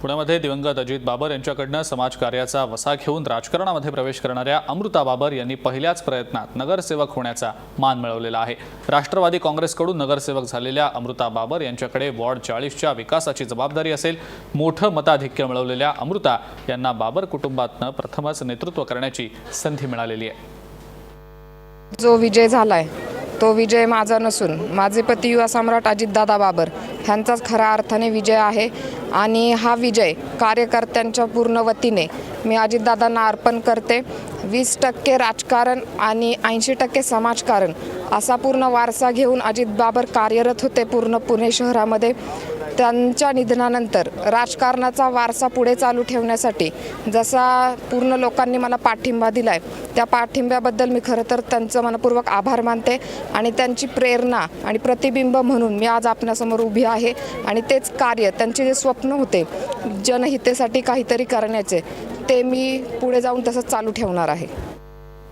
पुण्यामध्ये दिवंगत अजित बाबर यांच्याकडनं समाजकार्याचा वसा घेऊन राजकारणामध्ये प्रवेश करणाऱ्या अमृता बाबर यांनी पहिल्याच प्रयत्नात नगरसेवक होण्याचा मान मिळवलेला आहे। राष्ट्रवादी काँग्रेसकडून नगरसेवक झालेल्या अमृता बाबर यांच्याकडे वॉर्ड 40च्या विकासाची जबाबदारी असेल। मोठं मताधिक्य मिळवलेल्या अमृता यांना बाबर कुटुंबातनं प्रथमच नेतृत्व करण्याची संधी मिळालेली आहे। जो विजय झालाय तो विजय माझा नसून माझे पती युवा सम्राट अजितदादा बाबर ह्यांचाच खऱ्या अर्थाने विजय आहे आणि हा विजय कार्यकर्त्यांच्या पूर्ण वतीने मी अजितदादांना अर्पण करते। 20% राजकारण आणि 80% समाजकारण असा पूर्ण वारसा घेऊन अजित बाबर कार्यरत होते पूर्ण पुणे शहरामध्ये। त्यांच्या निधनानंतर राजकारणाचा वारसा पुढे चालू ठेवण्यासाठी जसा पूर्ण लोकांनी मला पाठिंबा दिलाय त्या पाठिंब्याबद्दल मी खरं तर त्यांचं मनपूर्वक आभार मानते आणि त्यांची प्रेरणा आणि प्रतिबिंब म्हणून मी आज आपल्यासमोर उभी आहे आणि तेच कार्य त्यांचे जे स्वप्न होते जनहितेसाठी काहीतरी करण्याचे ते मी पुढे जाऊन तसंच चालू ठेवणार आहे।